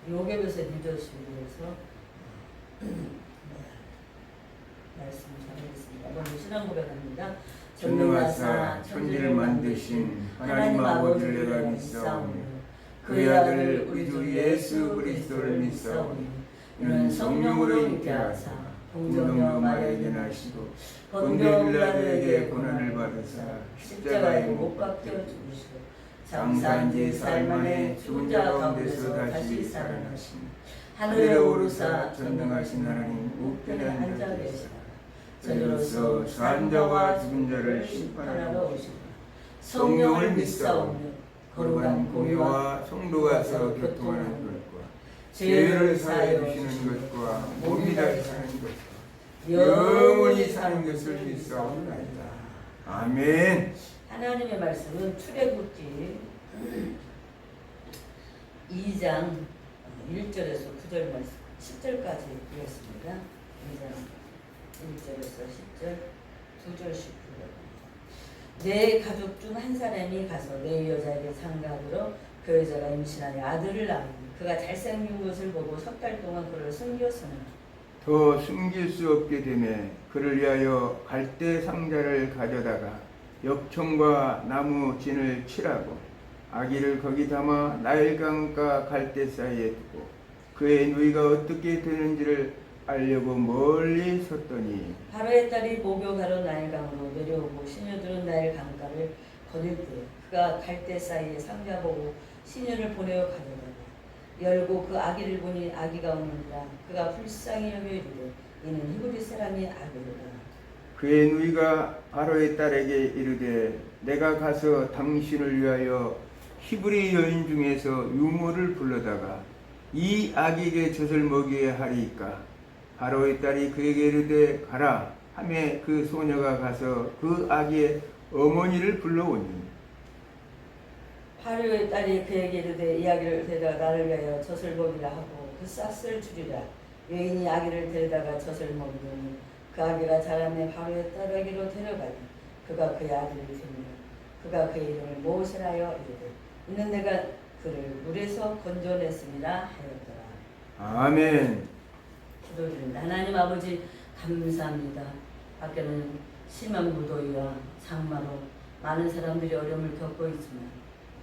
요괴에서 리더십을 위해서 말씀을 전하겠습니다. 먼저 신앙 고백합니다. 전능하사 천지를 만드신 하나님 아버지를 내가 믿사오며 그의 아들 우리 주 예수 그리스도를 믿사오며 이는 성령으로 잉태하사 동정녀 마리아에게 나시고 본디오 빌라도에게 고난을 받으사 십자가에 못 박혀 죽으시고 장사한 지 사흘 만에 죽은 자 가운데서 다시 살아나시니 하늘에 오르사 전능하신 하나님 우편에 앉아 계시다. 저리로서 산 자와 죽은 자를 심판하러 오시고 성령을 믿사오며 거룩한 공의와 성도가서 교통하는 것과 죄를 사하여 주시는 것과 몸이 다시 사는 것과 영원히 사는 것을 믿사옵나이다. 아멘. 하나님의 말씀은 출애굽기 2장 1절에서 9절 말씀 10절까지 읽었습니다. 2장 1절에서 10절, 9절, 19절. 내 가족 중 한 사람이 가서 내 여자에게 상가하러 그 여자가 임신하니 아들을 낳으니 그가 잘생긴 것을 보고 석 달 동안 그를 숨겼으나 더 숨길 수 없게 되매 그를 위하여 갈대 상자를 가져다가 엽청과 나무 진을 칠하고 아기를 거기 담아 나일강과 갈대 사이에 두고 그의 누이가 어떻게 되는지를 알려고 멀리 섰더니 바로의 딸이 목욕하러 나일강으로 내려오고 시녀들은 나일강가를 거닐 때 그가 갈대 사이에 상자 보고 시녀를 보내어 가려다가 열고 그 아기를 보니 아기가 오느니라. 그가 불쌍히 여겨 이르되 이는 히브리 사람이 아기로다. 그의 누이가 바로의 딸에게 이르되 내가 가서 당신을 위하여 히브리 여인 중에서 유모를 불러다가 이 아기에게 젖을 먹이게 하리이까. 바로의 딸이 그에게 이르되 가라 하매 그 소녀가 가서 그 아기의 어머니를 불러오니 바로의 딸이 그에게 이르되 이 아기를 데려다가 나를 위하여 젖을 먹이라 하고 그 싹을 주리라. 여인이 아기를 데려다가 젖을 먹이니 그 아기가 자라매 바로의 딸에게로 데려가니 그가 그의 아들을 듣니 그가 그의 이름을 모세라여 이르되 이는 내가 그를 물에서 건져냈습니다 하였더라. 아멘. 기도드립니다. 하나님 아버지 감사합니다. 밖에는 심한 무더위와 장마로 많은 사람들이 어려움을 겪고 있지만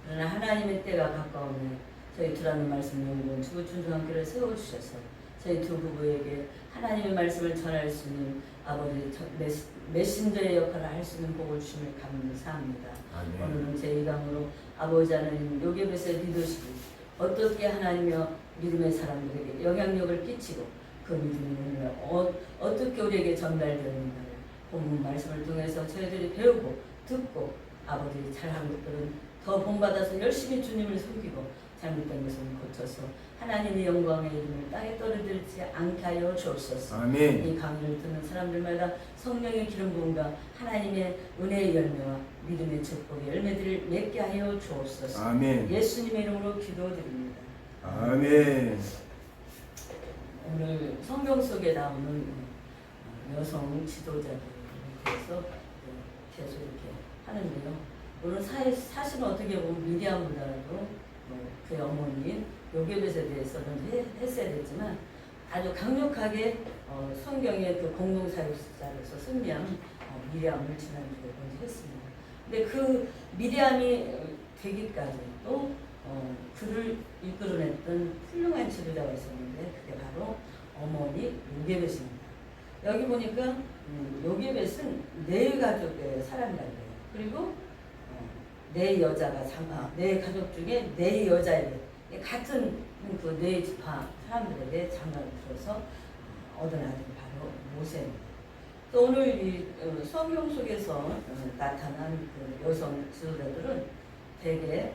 그러나 하나님의 때가 가까우면 저희 두라는 말씀 연구원 주구춘중한교를 세워주셔서 저희 두 부부에게 하나님의 말씀을 전할 수 있는 아버지 메신저의 역할을 할 수 있는 복을 주심을 감사합니다. 아멘. 오늘은 제2강으로 아버지 하나님 요괴벳의 리더십이 어떻게 하나님의 믿음의 사람들에게 영향력을 끼치고 그 믿음이 어떻게 우리에게 전달되는가를 본문 말씀을 통해서 저희들이 배우고 듣고 아버지 잘한 것들은 더 본받아서 열심히 주님을 섬기고 잘못된 것은 고쳐서 하나님의 영광의 이름을 땅에 떨어뜨리지 않게 하여 주옵소서. 아멘. 이 강의를 듣는 사람들마다 성령의 기름 부음과 하나님의 은혜의 열매와 믿음의 축복의 열매들을 맺게 하여 주옵소서. 아멘. 예수님의 이름으로 기도드립니다. 아멘. 오늘 성경 속에 나오는 여성 지도자들에 대해서 계속 이렇게 하는데요. 오늘 사실은 어떻게 보면 미디안보다도 그의 어머니인 요괴벳에 대해서는 했어야 됐지만 아주 강력하게 성경의 그 공동사역자로서 승리한 미리암을 지난주에 먼저 했습니다. 근데 그 미리암이 되기까지 또 그를 이끌어냈던 훌륭한 지도자가 있었는데 그게 바로 어머니 요괴벳입니다. 여기 보니까 요괴벳은 네 가족의 사람이라고 해요. 그리고 네 여자가 네 가족 중에 네 여자에게 같은 그 네 지파 사람들에게 장가를 들어서 얻은 아들이 바로 모세입니다. 또 오늘 이 성경 속에서 나타난 그 여성 지도자들은 대개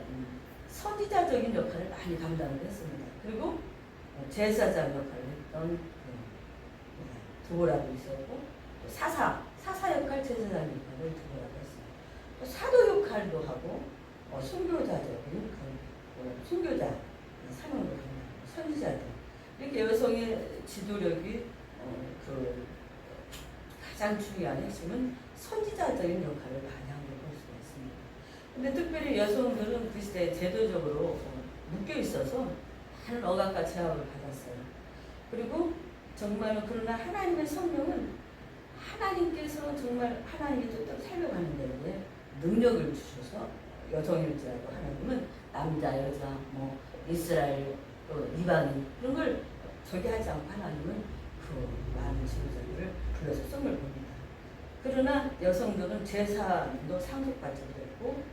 선지자적인 역할을 많이 감당을 했습니다. 그리고 제사장 역할을 했던 두보라도 있었고 또 사사 역할, 제사장 역할을 두보라도 했습니다. 또 사도 역할도 하고 순교자적인 순교자 사명도 합니다. 선지자들 이렇게 여성의 지도력이 그 가장 중요한 핵심은 선지자적인 역할을 많이 한 걸 볼 수가 있습니다. 근데 특별히 여성들은 그 시대에 제도적으로 묶여 있어서 많은 억압과 제약을 받았어요. 그리고 정말 그러나 하나님의 성령은 하나님께서 정말 하나님의 뜻대로 살려가는 데에 능력을 주셔서 여성일지라도 하나님은 남자, 여자, 뭐 이스라엘, 또 이방인 이런 걸 저기하지 않고 하나님은 그 많은 지도자들을 불러서 씀을 봅니다. 그러나 여성들은 제사도 상속받지 못했고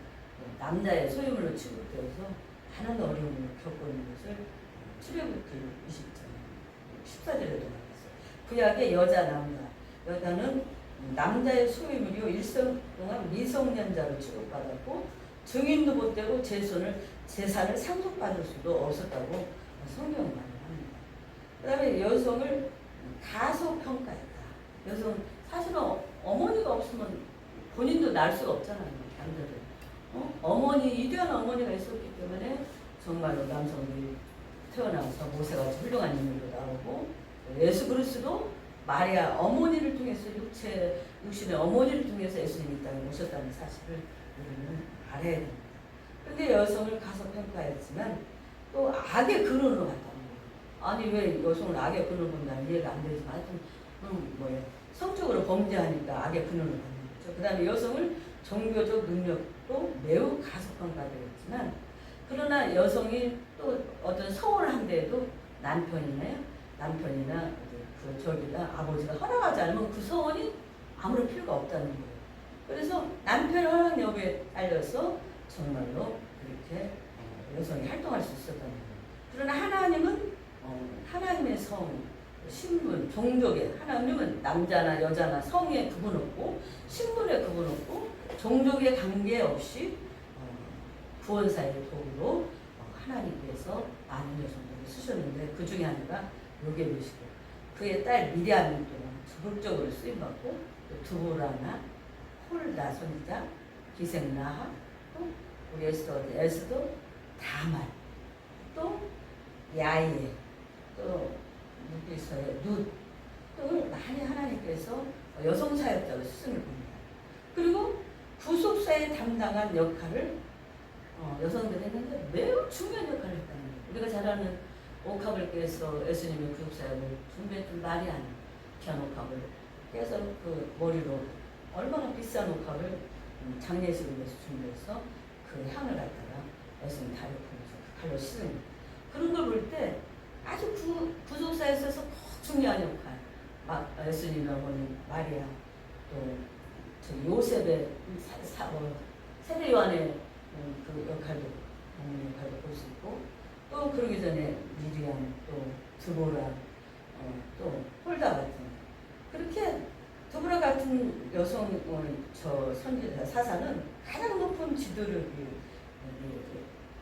남자의 소유물로 취급되어서 많은 어려움을 겪고 있는 것을 출애굽기 20장 14절에도 말했어요. 구약의 여자, 남자. 여자는 남자의 소유물이요 일생 동안 미성년자로 취급받았고 증인도 못 되고 재산을 상속받을 수도 없었다고 성경은 말합니다. 그 다음에 여성을 가소평가했다. 여성 사실은 어머니가 없으면 본인도 날 수가 없잖아요. 남자들. 위대한 어머니가 있었기 때문에 정말로 남성들이 태어나서 모세가 훌륭한 인물로 나오고 예수 그리스도 마리아 어머니를 통해서 육신의 어머니를 통해서 예수님이 이 땅에 오셨다는 사실을 우리는 알아야 됩니다. 그런데 여성을 가소평가했지만 또 악의 근원으로 갔다는 거예요. 아니 왜 여성을 악의 근원으로 본다 이해가 안 되지만 하여튼 성적으로 범죄하니까 악의 근원으로 가는 거죠. 그 다음에 여성을 종교적 능력도 매우 가소평가되었지만 그러나 여성이 또 어떤 서원을 한 데에도 남편이나 아버지가 허락하지 않으면 그 서원이 아무런 필요가 없다는 거예요. 그래서 남편의 허락이 여부에 딸려서 정말로 그렇게 여성이 활동할 수 있었던 거예요. 그러나 하나님은 하나님의 성, 신분, 종족에 하나님은 남자나 여자나 성에 구분 없고 신분에 구분 없고 종족에 관계없이 구원사의 도구로 하나님께서 많은 여성들을 쓰셨는데 그 중에 하나가 요게벳이고 그의 딸 미리암이 또 적극적으로 쓰임받고 두보라나 홀다 선지자 기생나하 또 우리 에스더 다말 또 야예 또 누디서의 또 많이 하나님께서 여성 사역자로 쓰심을 봅니다. 그리고 구속사에 담당한 역할을 여성들이 했는데 매우 중요한 역할을 했다는 거예요. 우리가 잘 아는 옥합을께서 예수님의 구속사역을 준비했던 마리아는 귀한 옥합을 깨서 그 머리로 얼마나 비싼 옥합을 장례식을 위해서 준비해서 그 향을 갖다가 예수님 다리 품에서 발로 씻은 그런 걸 볼 때 아주 구속사에 있어서 중요한 역할 예수님 어머니 마리아 또 요셉의 세례 요한의 그 역할도 볼 수 있고 또 그러기 전에 미리암 또 드보라 또 홀다 같은 그렇게 드보라 같은 여성 저 선지자 사사는 가장 높은 지도력이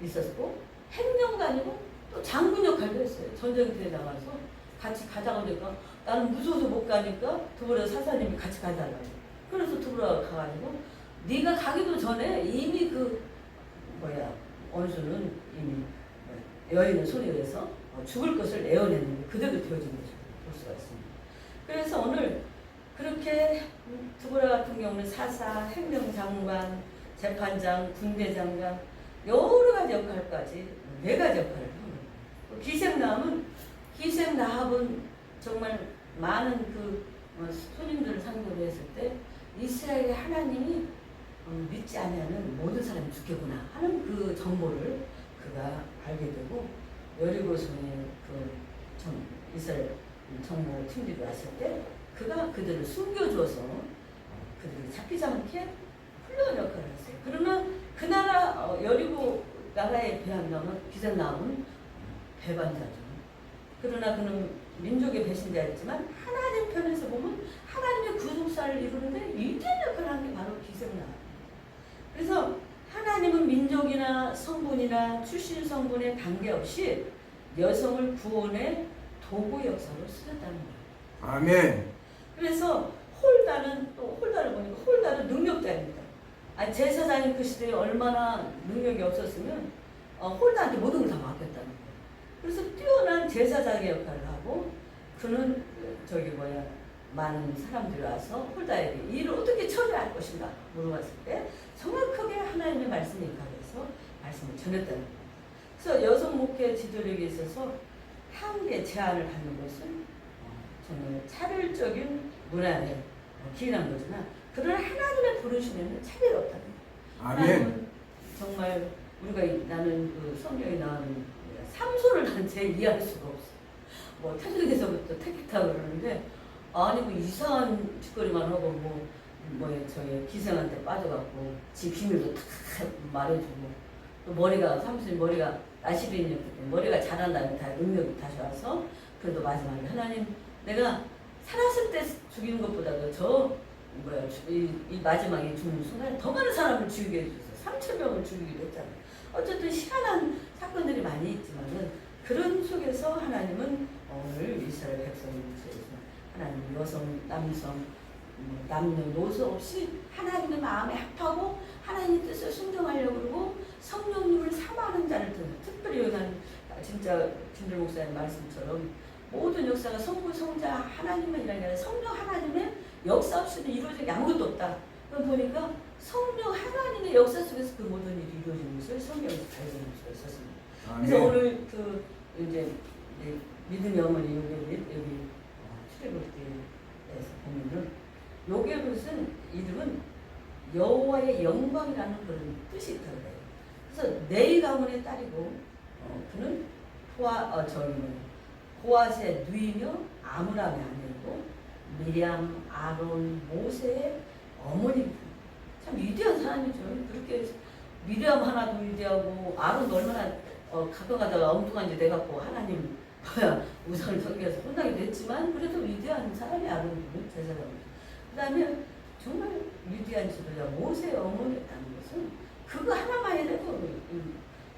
있었고 행정관이고 또 장군 역할도 했어요. 전쟁터에 나가서 같이 가자고 하니까 나는 무서워서 못 가니까 드보라 사사님이 같이 가자고 그래서 드보라가 가가지고 네가 가기도 전에 이미 원수는 이미 여인의 소리에서 죽을 것을 애워냈는데 그대로 되어진 것을 볼 수가 있습니다. 그래서 오늘 그렇게 드보라 같은 경우는 사사, 행정장관, 재판장, 군대장관 여러 가지 역할까지 4가지 역할을 합니다. 기생나합은 정말 많은 그 손님들을 상대로 했을 때 이스라엘의 하나님이 믿지 않으면 모든 사람이 죽겠구나 하는 그 정보를 그가 알게 되고 여리고성에 이스라엘 정보 팀들이 왔을 때 그가 그들을 숨겨줘서 그들이 잡히지 않게 훌륭한 역할을 했어요. 그러나 그 나라 여리고 나라에 비하면 기생나합은 배반자죠. 그러나 그는 민족의 배신자였지만 하나님 편에서 보면 하나님의 구속사를 이루는데 위대한 역할을 하는 게 바로 기생나합. 그래서 하나님은 민족이나 성분이나 출신 성분에 관계없이 여성을 구원의 도구 역사로 쓰셨다는 거예요. 아멘. 그래서 홀다를 보니까 홀다는 능력자입니다. 제사장이 그 시대에 얼마나 능력이 없었으면 홀다한테 모든 걸 다 맡겼다는 거예요. 그래서 뛰어난 제사장의 역할을 하고 그는 많은 사람들이 와서 홀다에게 일을 어떻게 처리할 것인가 물어봤을 때 정확하게 하나님의 말씀에 입각해서 말씀을 전했다는 거예요. 그래서 여성 목회 지도력에 있어서 한계 제한을 받는 것은 정말 차별적인 문화에 기인한 거지만 그러나 하나님의 부르심에는 차별이 없다는 거예요. 아멘. 정말 나는 그 성경에 나오는 삼손을 난 제일 이해할 수가 없어. 태중에서부터 택기 타고 그러는데 아니 이상한 짓거리만 하고 기생한테 빠져갖고 지 비밀도 다 말해주고 또 삼손이 머리가 나시린이었기 때문에 머리가 자란다면 다 능력이 다시 와서 그래도 마지막에 하나님 내가 살았을 때 죽이는 것보다도 이 마지막에 죽는 순간에 더 많은 사람을 죽이게 해주셔서 3,000명을 죽이기로 했잖아요. 어쨌든 희한한 사건들이 많이 있지만은 그런 속에서 하나님은 오늘 이스라엘 백성을 위해서 하나님 여성, 남성, 남녀노소 없이 하나님의 마음에 합하고 하나님의 뜻을 순종하려고 그러고 성령님을 사모하는 자를 특별히 요난 진짜 김들 목사님 말씀처럼 모든 역사가 성부, 성자 하나님만 일하는 게 아니라 성령 하나님의 역사 없이는 이루어질 게 아무것도 없다. 그럼 보니까 성령 하나님의 역사 속에서 그 모든 일이 이루어지는 것을 성경에서 발견할 수가 있었습니다. 그래서 오늘 이제 믿음의 어머니 여기 출애굽기에서 보면은 요게벳은 이름은 여호와의 영광이라는 그런 뜻이 있다고 해요. 그래서 네이 가문의 딸이고 그는 고앗의 누이며 아므람의 아내이고 미리암, 아론, 모세의 어머니. 참 위대한 사람이죠. 그렇게 미리암 하나도 위대하고 아론도 얼마나 가끔 가다가 엉뚱한 짓 해갖고 하나님 뭐야 우상을 섬겨서 혼나기도 했지만 그래도 위대한 사람이 아론은 제사장. 그 다음에 정말 위대한 지도자 모세의 어머니였다는 것은 그거 하나만 해도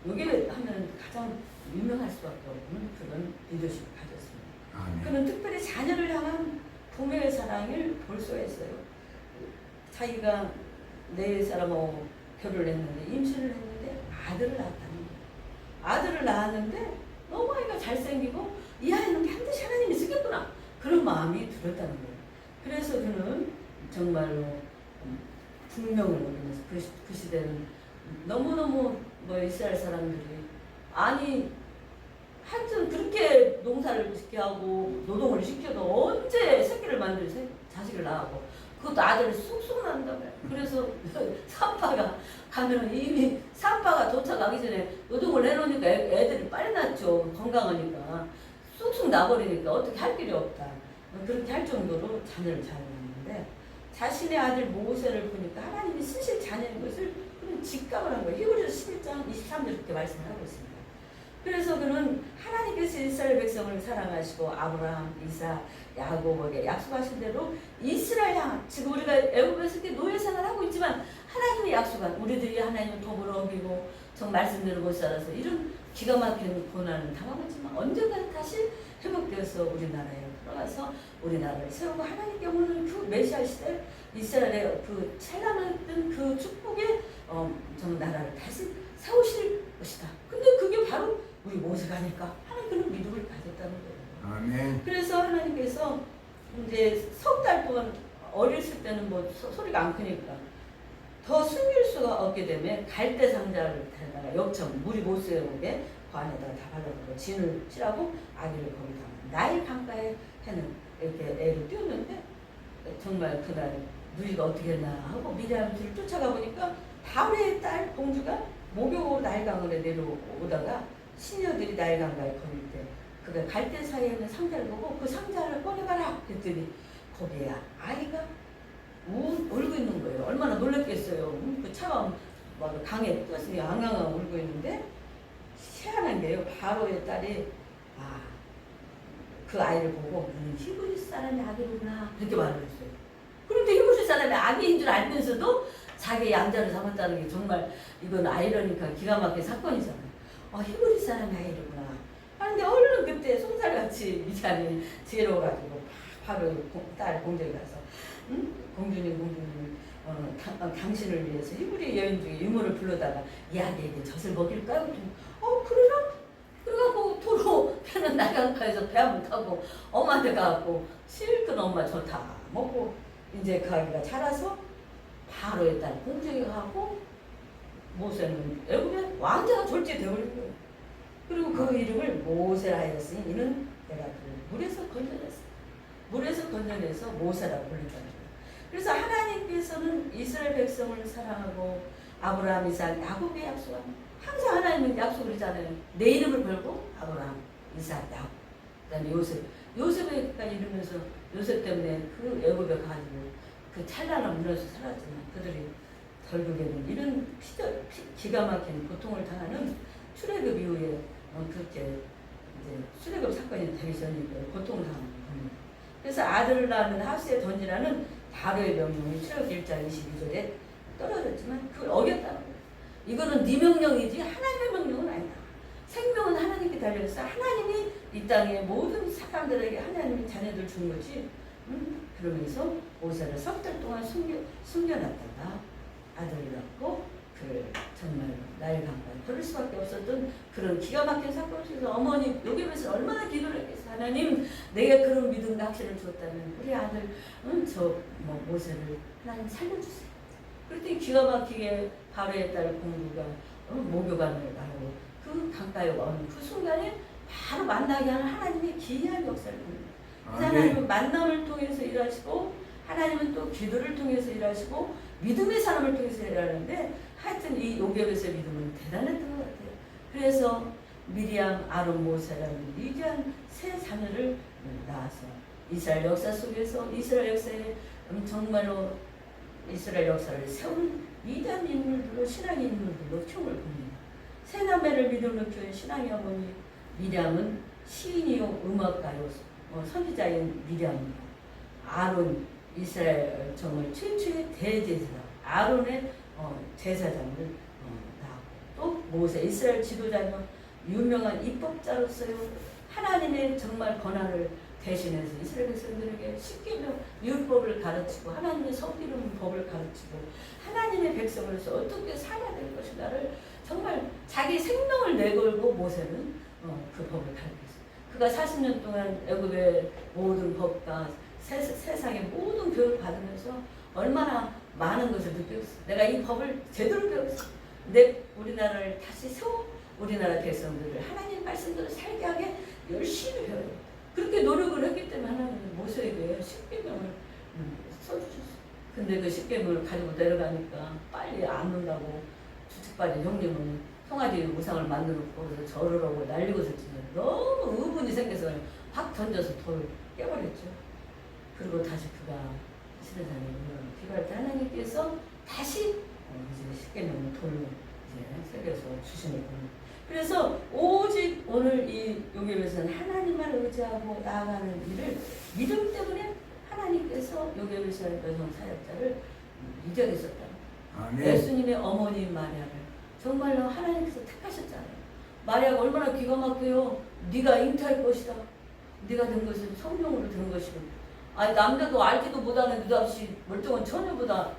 여기 하면 가장 유명할 수밖에 없는 그런 리더십을 가졌습니다. 그는 특별히 자녀를 향한 부모의 사랑을 볼 수가 있어요. 자기가 네 사람하고 결혼을 했는데 임신을 했는데 아들을 낳았다는 거예요. 아들을 낳았는데 너무 아이가 잘생기고 이 아이는 반드시 하나님이 쓰겠구나 그런 마음이 들었다는 거예요. 그래서 그는 정말로 분명을 모르면서 그 시대는 너무너무 이스라엘 사람들이 아니 하여튼 그렇게 농사를 짓게 하고 노동을 시켜도 언제 새끼를 만들 자식을 낳고 그것도 아들을 쑥쑥 낳는다고요. 그래서 산파가 가면은 이미 산파가 도착하기 전에 노동을 해놓으니까 애들이 빨리 낳죠. 건강하니까 쑥쑥 나버리니까 어떻게 할 길이 없다. 그렇게 할 정도로 자녀를 잘 낳는데 자신의 아들 모세를 보니까 하나님이 쓰실 자녀인 것을 그런 직감을 한 거예요. 히브리서 11장 23절 이렇게 말씀을 하고 있습니다. 그래서 그는 하나님께서 이스라엘 백성을 사랑하시고 아브라함, 이삭, 야곱에게 약속하신 대로 이스라엘 향 지금 우리가 애굽에서 이렇게 노예 생활을 하고 있지만 하나님의 약속한 우리들이 하나님을 도구로 어기고 정 말씀대로 못 살아서 이런 기가 막힌 고난을 당하고 있지만 언젠가 다시 회복되어서 우리나라에 들어가서 우리나라를 세우고 하나님께 오는 그 메시아 시대 이스라엘의 그 찬란했던 그 축복의 정 나라를 다시 세우실 것이다. 근데 그게 바로 우리 모세가 아닐까 하는 그런 믿음을 가졌다는 거예요. 아멘. 그래서 하나님께서 이제 석 달 동안 어렸을 때는 소리가 안 크니까 더 숨길 수가 없게 되면 갈대 상자를 달다가 역청 물이 못 새어오게 그 안에다가 다 발라놓고 진을 칠하고 아기를 거기다 나일 강가에 해는 이렇게 애를 띄웠는데 정말 그날 누이가 어떻게 했나 하고 미리암 뒤를 쫓아가 보니까 바울의 딸 공주가 목욕으로 나일강으로 내려오다가 시녀들이 나일강가에 걸릴 때 그가 갈대 사이에 있는 상자를 보고 그 상자를 꺼내가라 그랬더니 거기에 아이가 울고 있는 거예요. 얼마나 놀랐겠어요. 그 차가 막 강에 뜨거서 앙앙 울고 있는데 희한한 게요. 바로의 딸이 그 아이를 보고 히브리 사람이 아기구나 그렇게 말을 했어요. 그런데 히브리 사람이 아기인 줄 알면서도 자기 양자를 잡았다는 게 정말 이건 아이러니까 기가 막힌 사건이잖아요. 히브리 사람이 아이구나 하는데 얼른 그때 송살같이 미장이 지혜로워가지고 바로 딸 공주에 가서 공주님 당신을 위해서 히브리 여인 중에 유모를 불러다가 이 아기에게 젖을 먹일까요? 그러나? 그래갖고 도로 배는 나강가에서 배 한번 타고 엄마한테 가갖고 실컷 엄마 저 다 먹고 이제 그 아기가 자라서 바로의 딸 공주에 가고 모세는 애굽의 왕자가 졸지에 되어버린 거예요. 그리고 그 이름을 모세라 하였으니 이는 내가 그 물에서 건져냈어. 물에서 건져내서 모세라고 불렸다는 거예요. 그래서 하나님께서는 이스라엘 백성을 사랑하고 아브라함, 이삭, 야곱의 약속은 항상 하나님은 약속을 하잖아요. 내 이름을 걸고 아브라함, 이삭, 야곱. 그다음에 요셉에까지 이르면서 요셉 때문에 그 애굽에 가지고 그 찬란한 문화에서 살았지만 그들이 결국에는 이런 기가 막힌 고통을 당하는 출애굽 이후에 그렇게 이제 출애굽 사건이 되기 전이고요. 고통을 당하는 겁니다. 그래서 아들을 낳는 하수에 던지라는 바로의 명령이 출애굽 1장 22절에 떨어졌지만 그걸 어겼다는 거예요. 이거는 네 명령이지 하나님의 명령은 아니다. 생명은 하나님께 달려있어. 하나님이 이 땅의 모든 사람들에게 하나님이 자녀들 준 거지. 그러면서 모세를 석 달 동안 숨겨놨다가 아들을 낳고 그를 정말 나일 강가에 걸을 수밖에 없었던 그런 기가 막힌 사건을 통해서 어머니 요괴에서 얼마나 기도를 했겠어. 하나님 내가 그런 믿음과 확신을 주었다면 우리 아들 모세를 하나님 살려주세요. 그랬더니 기가 막히게 바로의 딸 공주가 목욕관을 가고 그 강가에 오는 그 순간에 바로 만나게 하는 하나님의 기이한 역사를 봅니다. 하나님은 만남을 통해서 일하시고 하나님은 또 기도를 통해서 일하시고 믿음의 사람을 통해서 일하는데 하여튼 이 요괴에서의 믿음은 대단했던 것 같아요. 그래서 미리암, 아론, 모세라는 위대한 세 자녀를 낳아서 이스라엘 역사 속에서 이스라엘 역사에 정말로 이스라엘 역사를 세우는 위대한 인물들로 신앙의 인물들로 키움을 봅니다. 세 남매를 믿음으로 키운 신앙의 어머니 미리암은 시인이요 음악가요 선지자인 미리암입니다. 아론 이스라엘 정말 최초의 대제사장 아론의 제사장을 낳았고 또 모세 이스라엘 지도자며 유명한 입법자로서요 하나님의 정말 권한을 대신해서 이스라엘 백성들에게 십계명 율법을 가르치고 하나님의 성기름 법을 가르치고 하나님의 백성으로서 어떻게 살아야 될 것인가를 정말 자기 생명을 내걸고 모세는 그 법을 가르쳤어요. 그가 40년 동안 애굽의 모든 법과 세상의 모든 교육을 받으면서 얼마나 많은 것을 느꼈어. 내가 이 법을 제대로 배웠어. 우리나라를 다시 세워 우리나라 백성들을 하나님 말씀대로 살게 하게 열심히 배워요. 그렇게 노력을 했기 때문에 하나님은 모세에게 십계명을 써주셨어요. 근데 그 십계명을 가지고 내려가니까 빨리 안 논다고 주책받은 형님은 송아지 우상을 만들었고 그래서 절으라고 날리고 설치면 너무 의문이 생겨서 확 던져서 돌을 깨버렸죠. 그리고 다시 그가 시대장에 필요할 때 하나님께서 다시 이제 십계명을 돌로 이제 새겨서 주시는 겁니다. 그래서 오직 오늘 이 요괴에서는 하나님만 의지하고 나아가는 일을 믿음 때문에 하나님께서 요괴에서 여성 사역자를 이적했었다. 예수님의 어머니 마리아를 정말로 하나님께서 택하셨잖아요. 마리아가 얼마나 기가 막혀요. 네가 잉태할 것이다. 네가 된 것은 성령으로 된 것이고 아니 남자도 알지도 못하는 느닷없이 멀쩡한 처녀보다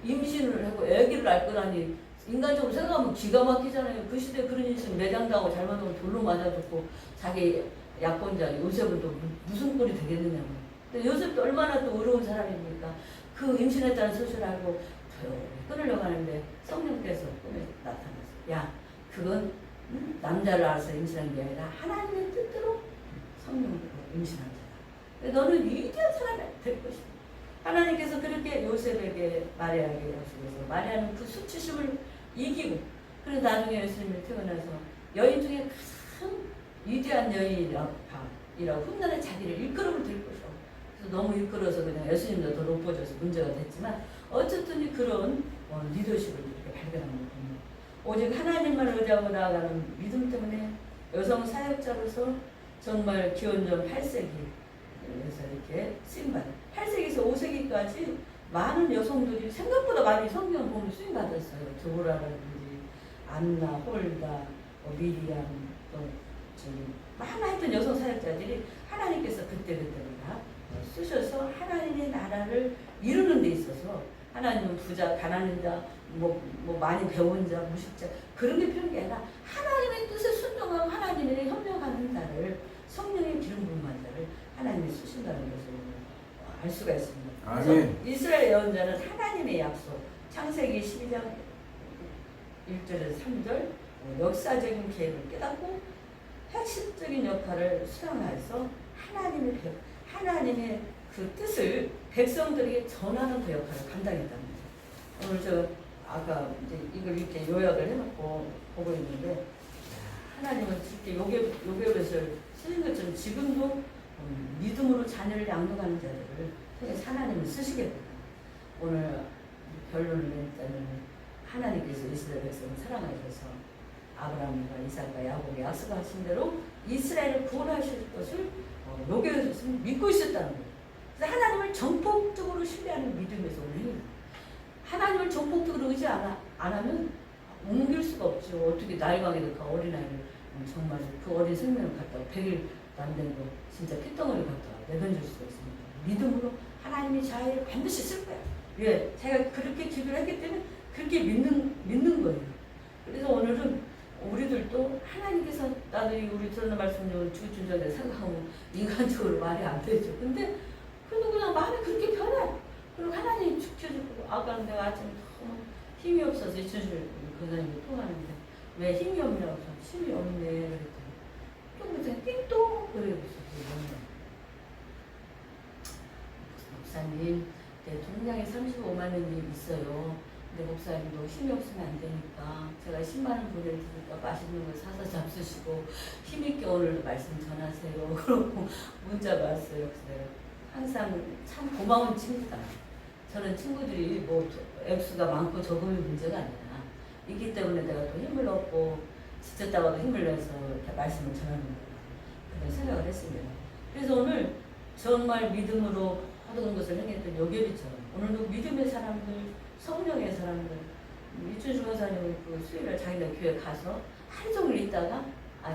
임신을 하고 아기를 낳을 거라니 인간적으로 생각하면 기가 막히잖아요. 그 시대에 그런 일이 있으면 매장당하고 잘못하면 돌로 맞아 죽고 자기 약혼자 요셉은 또 무슨 꼴이 되겠느냐고. 근데 요셉도 얼마나 또 어려운 사람입니까? 그 임신했다는 소식을 알고 끊으려고 하는데 성령께서 꿈에 나타났어요. 야 그건 남자를 알아서 임신한 게 아니라 하나님의 뜻대로 성령으로 임신한 자다. 너는 위대한 사람이 될 것이다. 하나님께서 그렇게 요셉에게 마리아에게 하시면서 마리아는 그 수치심을 이기고 그래서 나중에 예수님이 태어나서 여인 중에 가장 위대한 여인이라고 훗날에 자기를 일컬음을 들 것이고 그래서 너무 일컬어서 그냥 예수님도 더 높아져서 문제가 됐지만 어쨌든 그런 리더십을 이렇게 발견한 겁니다. 오직 하나님만 의지하고 나아가는 믿음 때문에 여성 사역자로서 정말 기원전 8세기 그래서 이렇게 쓰임받은 8세기에서 5세기까지 많은 여성들이 생각보다 많이 성경 보면 쓰임받았어요. 드보라라든지 안나, 홀다, 미리암 또 많은 하여튼 여성 사역자들이 하나님께서 그때마다 쓰셔서 하나님의 나라를 이루는 데 있어서 하나님은 부자, 가난한 자, 뭐 많이 배운 자, 무식자 그런 게 필요한 게 아니라 하나님의 뜻에 순종하고 하나님의 협력하는 자를 성령의 기름 부음한 자를 하나님이 쓰신다는 것을 알 수가 있습니다. 그래서 이스라엘 예언자는 하나님의 약속, 창세기 12장 1절에서 3절 역사적인 계획을 깨닫고 핵심적인 역할을 수행해서 하나님의 그 뜻을 백성들에게 전하는 그 역할을 감당했답니다. 오늘 아까 이제 이걸 이렇게 요약을 해놓고 보고 있는데 하나님은 이렇게 요괴bet을 쓰신 것처럼 지금도 믿음으로 자녀를 양육하는 자들을 통해서 하나님을 쓰시겠구나. 오늘 결론을 냈다면 하나님께서 이스라엘 백성을 사랑하셔서 아브라함과 이삭과 야곱에게 약속하신 대로 이스라엘을 구원하실 것을 요괴bet을 믿고 있었다는 거예요. 그래서 하나님을 전폭적으로 신뢰하는 믿음에서 오는 하나님을 전폭적으로 의지 안 하면 옮길 수가 없죠. 어떻게 날강에도 그 어린아이를 정말 그 어린 생명을 갖다가 100일 남된 거 진짜 피덩어리 갖다가 내던질 수가 있습니다. 믿음으로 하나님이 자기를 반드시 쓸 거야. 왜? 제가 그렇게 기도를 했기 때문에 그렇게 믿는 거예요. 그래서 오늘은 우리들도 하나님께서 나도 우리 들었는 말씀을 주준전에 생각하면 인간적으로 말이 안 되죠. 근데 그래도 그냥 마음이 그렇게 변해. 그리고 하나님이 지켜주고 아까는 내가 아침에 너무 힘이 없어서 이천실 교사님이 통하는데 왜 힘이 없냐고 해서 힘이 없네 그랬더니 조금 전에 띵동 그러고 있었어요. 목사님 내 통장에 35만 원이 있어요. 근데 목사님도 힘이 없으면 안 되니까 제가 10만 원 보내드리니까 맛있는 거 사서 잡수시고 힘있게 오늘도 말씀 전하세요. 그러고 문자가 왔어요. 그래서 항상 참 고마운 친구다. 저는 친구들이 뭐 액수가 많고 적음이 문제가 아니라 있기 때문에 내가 또 힘을 얻고 지쳤다가도 힘을 내서 이렇게 말씀을 전하는 거다. 그런 생각을 했습니다. 그래서 오늘 정말 믿음으로 모든 것을 행했던 요괴비처럼 오늘도 믿음의 사람들, 성령의 사람들, 이춘수 권사님 그 수요일날 자기네 교회 가서 하루 종일 있다가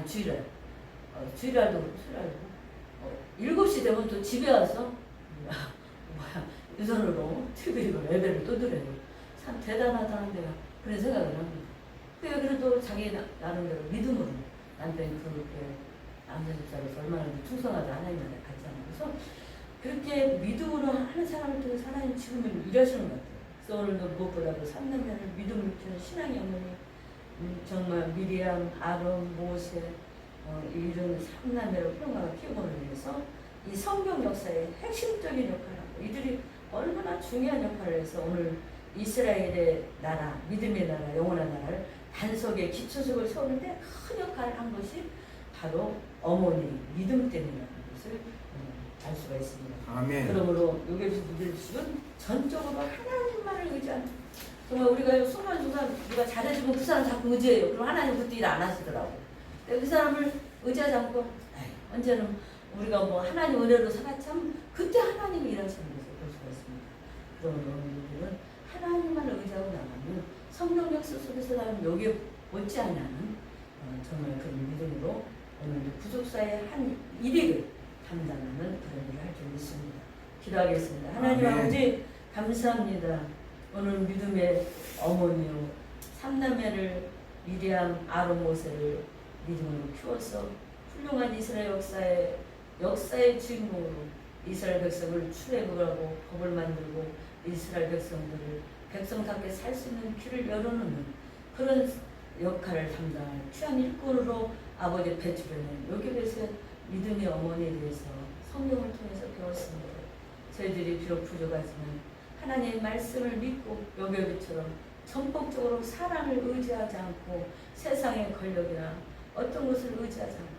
주일날, 주일날도 7시 되면 또 집에 와서 유선으로 TV로 예배를 또 드려요. 참 대단하다는 데가 그런 생각을 합니다. 그래도 자기 나름대로 믿음으로 남편이 그렇게 남자 집사로서 얼마나 충성하다 하나님 나라에 갔잖아요. 그래서 그렇게 믿음으로 하는 사람을 통해 하나님 지금은 일하시는 것 같아요. 그래서 오늘도 무엇보다도 3남매를 믿음을 키우는 신앙의 어머니 정말 미리암, 아론, 모세 이런 3남매를 훌륭하게 키우고는 위해서 이 성경 역사의 핵심적인 역할을 하고 이들이 얼마나 중요한 역할을 해서 오늘 이스라엘의 나라, 믿음의 나라, 영원한 나라를 단속의 기초석을 세우는데 큰 역할을 한 것이 바로 어머니 믿음 때문이라는 것을 알 수가 있습니다. 아멘. 그러므로 여기서 믿으시면 전적으로 하나님만을 의지하는 정말 우리가 순간순간 누가 잘해주면 그 사람 자꾸 의지해요. 그럼 하나님 그때 일 안 하시더라고. 그 사람을 의지하지 않고 언제는 우리가 뭐 하나님 은혜로 살았참 그때 하나님이 일하시는 것을 볼 수가 있습니다. 그러므로 우리는 하나님만을 의지하고 나가면 성령 역사 속에서 나는 여기에 못지않는 정말 그런 믿음으로 오늘 구속사의 한 일익을 감당하는 그런 일을 할 줄 믿습니다. 기도하겠습니다. 하나님 아버지 감사합니다. 오늘 믿음의 어머니요 3남매를 미리암, 아론, 모세를 믿음으로 키워서 훌륭한 이스라엘 역사의 주인공으로 이스라엘 백성을 출애굽하고 법을 만들고 이스라엘 백성답게 살 수 있는 길을 열어놓는 그런 역할을 담당할 귀한 일꾼으로 아버지 배출해낸 요괴에서 믿음의 어머니에 대해서 성경을 통해서 배웠습니다. 저희들이 비록 부족하지만 하나님의 말씀을 믿고 요괴비처럼 전폭적으로 사랑을 의지하지 않고 세상의 권력이나 어떤 것을 의지하지 않고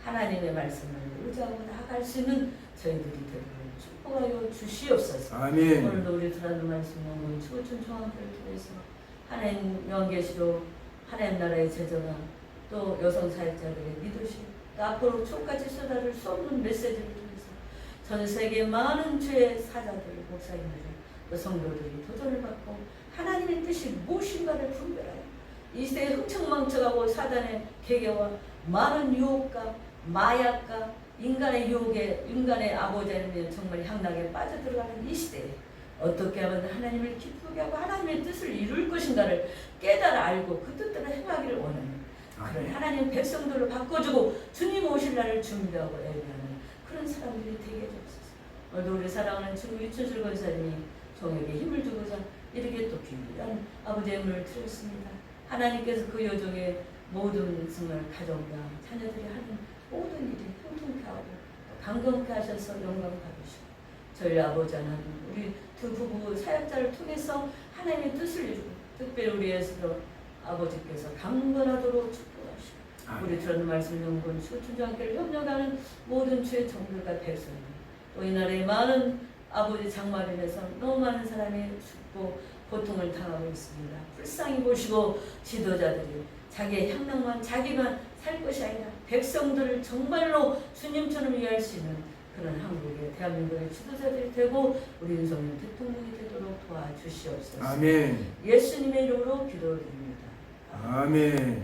하나님의 말씀을 의지하고 나아갈 수 있는 저희들이 되도록 축복하여 주시옵소서. 아멘. 오늘도 우리 들어는 말씀 영문 추구춘 종합회를 통해서 하나님 영계시로 하나님 나라의 제정함 또 여성 사역자들의 리더십 또 앞으로 촉같이 쏟아질 수 없는 메시지를 통해서 전 세계 많은 주의 사자들, 목사님들 또 성도들이 도전을 받고 하나님의 뜻이 무엇인가를 분별하여 이 시대에 흥청망청하고 사단의 계계와 많은 유혹과 마약과 인간의 유혹에 인간의 아버지 아니면 정말 향락에 빠져들어가는 이 시대에 어떻게 하면 하나님을 기쁘게 하고 하나님의 뜻을 이룰 것인가를 깨달아 알고 그 뜻대로 행하기를 원하는 그런 하나님 백성들을 바꿔주고 주님 오실 날을 준비하고 애매하는 그런 사람들이 되게 해주옵소서. 오늘도 우리 사랑하는 친구 이춘술 권사님이 종에게 힘을 주고자 이렇게 또 귀한 아버지의 힘을 드렸습니다. 하나님께서 그 여종의 모든 정말 가정과 자녀들이 하는 모든 일이 형통케 하고 강건케 하셔서 영광 받으시고 저희 아버지 하나님 우리 두 부부 사역자를 통해서 하나님의 뜻을 이루고 특별히 우리 예수로 아버지께서 강건하도록 축복하시고 우리 들었는 말씀 연구원 추천장학교를 협력하는 모든 주의 정들과 백성들 또 이 나라의 많은 아버지 장마름에서 너무 많은 사람이 죽고 고통을 당하고 있습니다. 불쌍히 보시고 지도자들이 자기의 향락만 자기만 살 것이 아니라 백성들을 정말로 주님처럼 위할 수 있는 그런 한국의 대한민국의 지도자들이 되고 우리 윤석열 대통령이 되도록 도와주시옵소서. 아멘. 예수님의 이름으로 기도드립니다. 아멘.